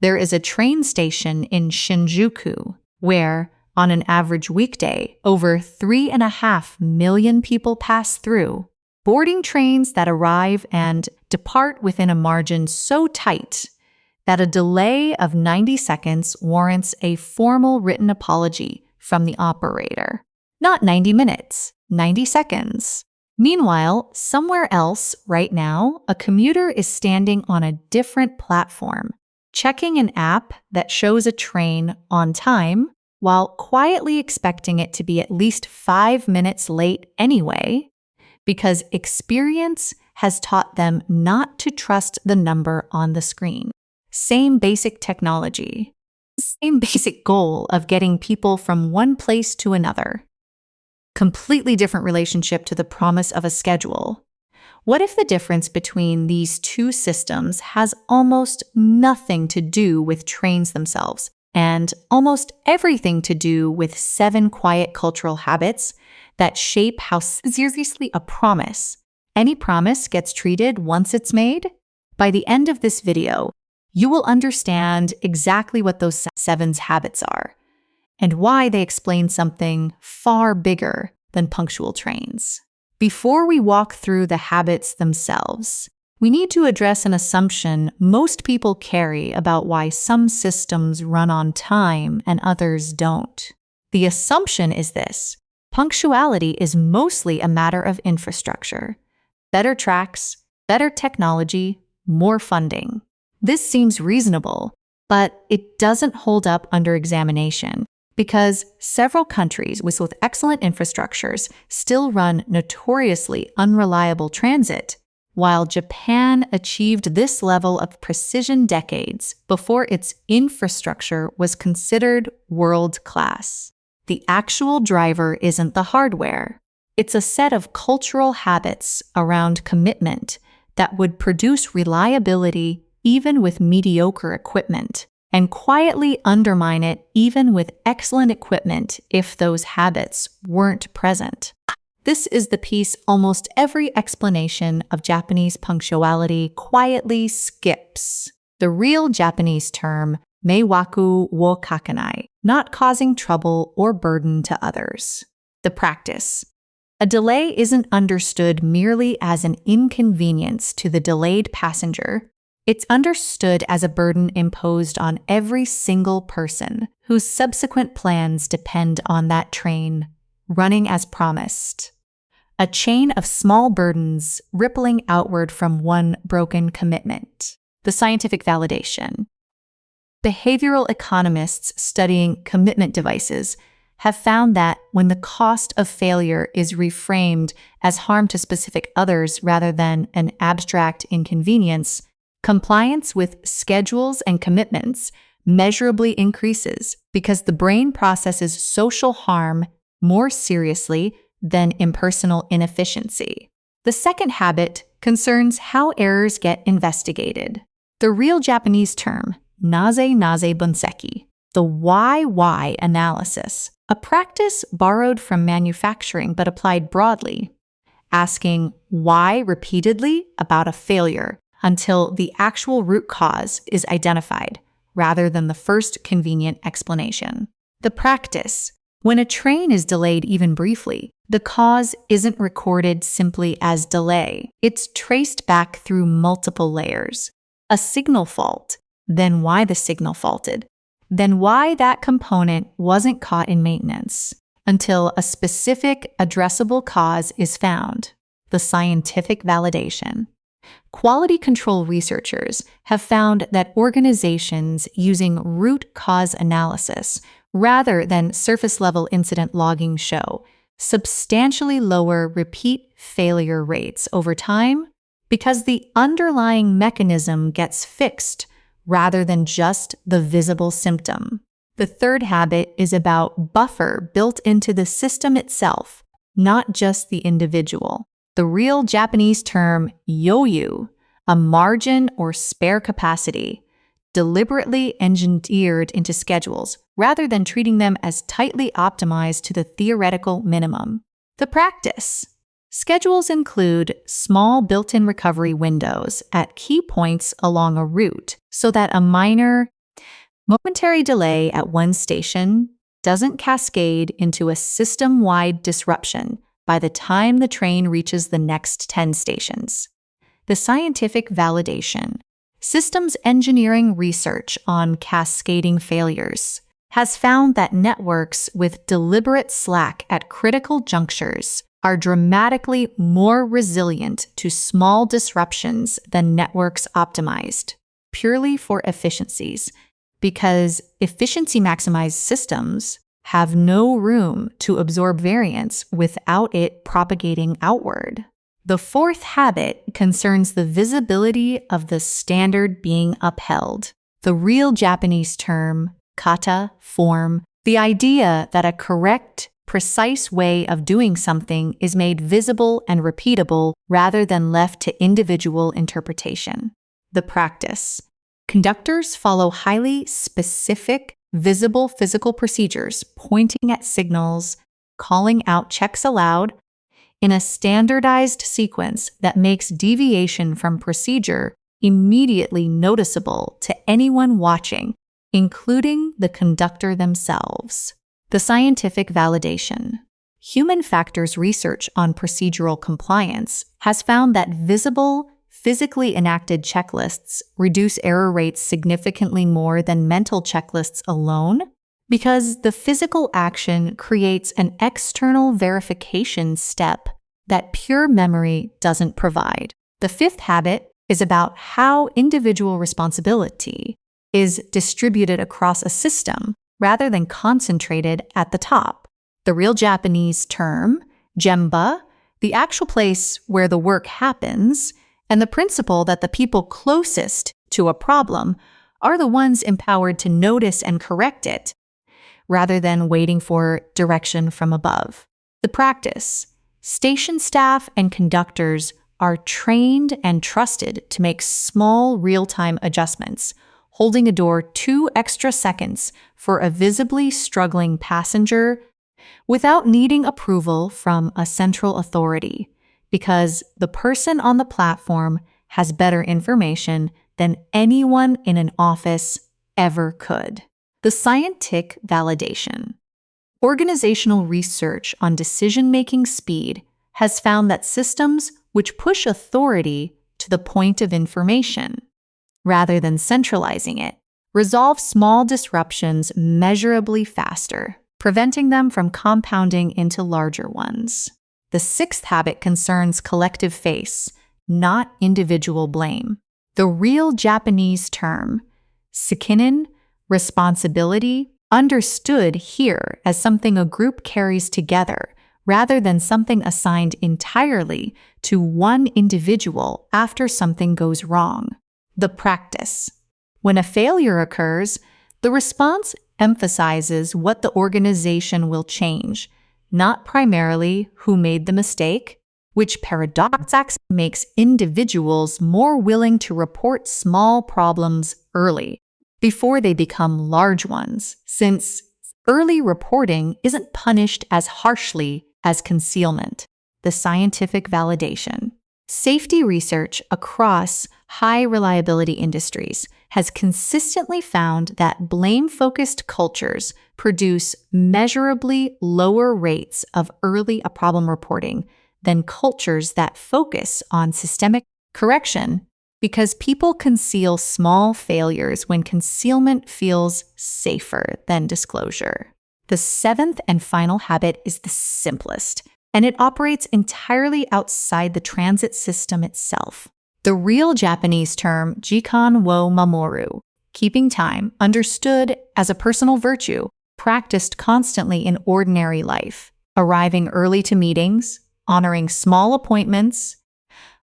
There is a train station in Shinjuku where, on an average weekday, over 3.5 million people pass through, boarding trains that arrive and depart within a margin so tight that a delay of 90 seconds warrants a formal written apology from the operator. Not 90 minutes, 90 seconds. Meanwhile, somewhere else, right now, a commuter is standing on a different platform, checking an app that shows a train on time, while quietly expecting it to be at least 5 minutes late anyway, because experience has taught them not to trust the number on the screen. Same basic technology, same basic goal of getting people from one place to another. Completely different relationship to the promise of a schedule. What if the difference between these two systems has almost nothing to do with trains themselves, and almost everything to do with 7 quiet cultural habits that shape how seriously a promise, any promise, gets treated once it's made? By the end of this video, you will understand exactly what those 7 habits are, and why they explain something far bigger than punctual trains. Before we walk through the habits themselves, we need to address an assumption most people carry about why some systems run on time and others don't. The assumption is this: punctuality is mostly a matter of infrastructure. Better tracks, better technology, more funding. This seems reasonable, but it doesn't hold up under examination, because several countries with excellent infrastructures still run notoriously unreliable transit, while Japan achieved this level of precision decades before its infrastructure was considered world-class. The actual driver isn't the hardware. It's a set of cultural habits around commitment that would produce reliability even with mediocre equipment, and quietly undermine it even with excellent equipment if those habits weren't present. This is the piece almost every explanation of Japanese punctuality quietly skips. The real Japanese term, Meiwaku wo Kakenai, not causing trouble or burden to others. The practice. A delay isn't understood merely as an inconvenience to the delayed passenger. It's understood as a burden imposed on every single person whose subsequent plans depend on that train running as promised. A chain of small burdens rippling outward from one broken commitment. The scientific validation. Behavioral economists studying commitment devices have found that when the cost of failure is reframed as harm to specific others rather than an abstract inconvenience, compliance with schedules and commitments measurably increases because the brain processes social harm more seriously than impersonal inefficiency. The second habit concerns how errors get investigated. The real Japanese term, naze bunseki, the why analysis, a practice borrowed from manufacturing but applied broadly, asking why repeatedly about a failure until the actual root cause is identified, rather than the first convenient explanation. The practice. When a train is delayed even briefly, the cause isn't recorded simply as delay. It's traced back through multiple layers. A signal fault, then why the signal faulted, then why that component wasn't caught in maintenance, until a specific addressable cause is found. The scientific validation. Quality control researchers have found that organizations using root cause analysis rather than surface-level incident logging show substantially lower repeat failure rates over time because the underlying mechanism gets fixed rather than just the visible symptom. The third habit is about buffer built into the system itself, not just the individual. The real Japanese term yoyu, a margin or spare capacity, deliberately engineered into schedules rather than treating them as tightly optimized to the theoretical minimum. The practice. Schedules include small built-in recovery windows at key points along a route so that a minor, Momentary delay at one station doesn't cascade into a system-wide disruption by the time the train reaches the next 10 stations. The scientific validation, systems engineering research on cascading failures, has found that networks with deliberate slack at critical junctures are dramatically more resilient to small disruptions than networks optimized purely for efficiencies, because efficiency-maximized systems have no room to absorb variance without it propagating outward. The fourth habit concerns the visibility of the standard being upheld. The real Japanese term, kata, form, the idea that a correct, precise way of doing something is made visible and repeatable rather than left to individual interpretation. The practice. Conductors follow highly specific, visible physical procedures, pointing at signals, calling out checks aloud, in a standardized sequence that makes deviation from procedure immediately noticeable to anyone watching, including the conductor themselves. The scientific validation. Human factors research on procedural compliance has found that visible, physically enacted checklists reduce error rates significantly more than mental checklists alone, because the physical action creates an external verification step that pure memory doesn't provide. The fifth habit is about how individual responsibility is distributed across a system rather than concentrated at the top. The real Japanese term, gemba, the actual place where the work happens, and the principle that the people closest to a problem are the ones empowered to notice and correct it, rather than waiting for direction from above. The practice. Station staff and conductors are trained and trusted to make small real-time adjustments, holding a door 2 extra seconds for a visibly struggling passenger without needing approval from a central authority, because the person on the platform has better information than anyone in an office ever could. The scientific validation. Organizational research on decision-making speed has found that systems which push authority to the point of information, rather than centralizing it, resolve small disruptions measurably faster, preventing them from compounding into larger ones. The sixth habit concerns collective face, not individual blame. The real Japanese term, sekinin, responsibility, understood here as something a group carries together, rather than something assigned entirely to one individual after something goes wrong. The practice. When a failure occurs, the response emphasizes what the organization will change, not primarily who made the mistake, which paradoxically makes individuals more willing to report small problems early, before they become large ones, since early reporting isn't punished as harshly as concealment. The scientific validation. Safety research across high-reliability industries has consistently found that blame-focused cultures produce measurably lower rates of early problem reporting than cultures that focus on systemic correction, because people conceal small failures when concealment feels safer than disclosure. The seventh and final habit is the simplest, and it operates entirely outside the transit system itself. The real Japanese term, jikan wo mamoru, keeping time, understood as a personal virtue, practiced constantly in ordinary life, arriving early to meetings, honoring small appointments,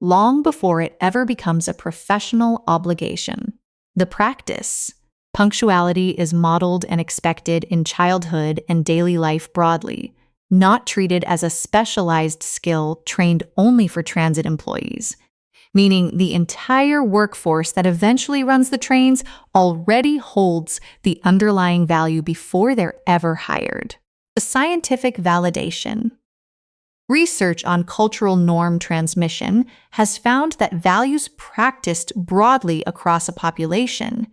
long before it ever becomes a professional obligation. The practice. Punctuality is modeled and expected in childhood and daily life broadly, not treated as a specialized skill trained only for transit employees, meaning the entire workforce that eventually runs the trains already holds the underlying value before they're ever hired. The scientific validation. Research on cultural norm transmission has found that values practiced broadly across a population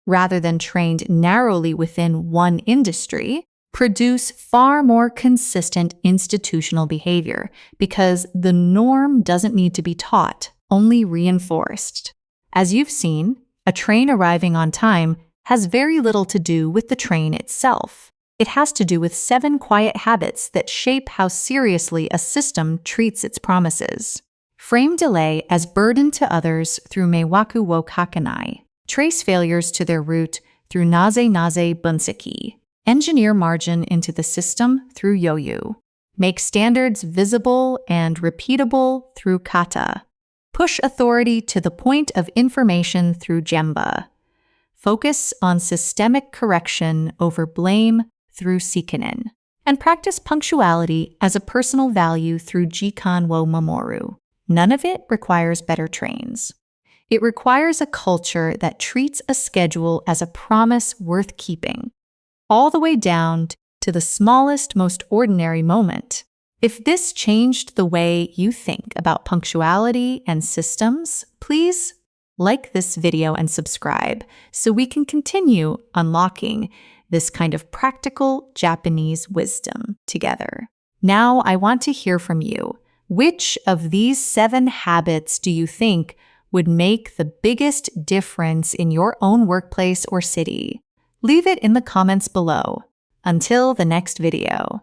rather than trained narrowly within one industry, produce far more consistent institutional behavior because the norm doesn't need to be taught, only reinforced. As you've seen, a train arriving on time has very little to do with the train itself. It has to do with 7 quiet habits that shape how seriously a system treats its promises. Frame delay as burden to others through Meiwaku wo Kakenai. Trace failures to their root through naze bunseki. Engineer margin into the system through yoyu. Make standards visible and repeatable through kata. Push authority to the point of information through gemba. Focus on systemic correction over blame through sekinin. And practice punctuality as a personal value through jikan wo mamoru. None of it requires better trains. It requires a culture that treats a schedule as a promise worth keeping, all the way down to the smallest, most ordinary moment. If this changed the way you think about punctuality and systems, please like this video and subscribe so we can continue unlocking this kind of practical Japanese wisdom together. Now, I want to hear from you. Which of these 7 habits do you think would make the biggest difference in your own workplace or city? Leave it in the comments below. Until the next video.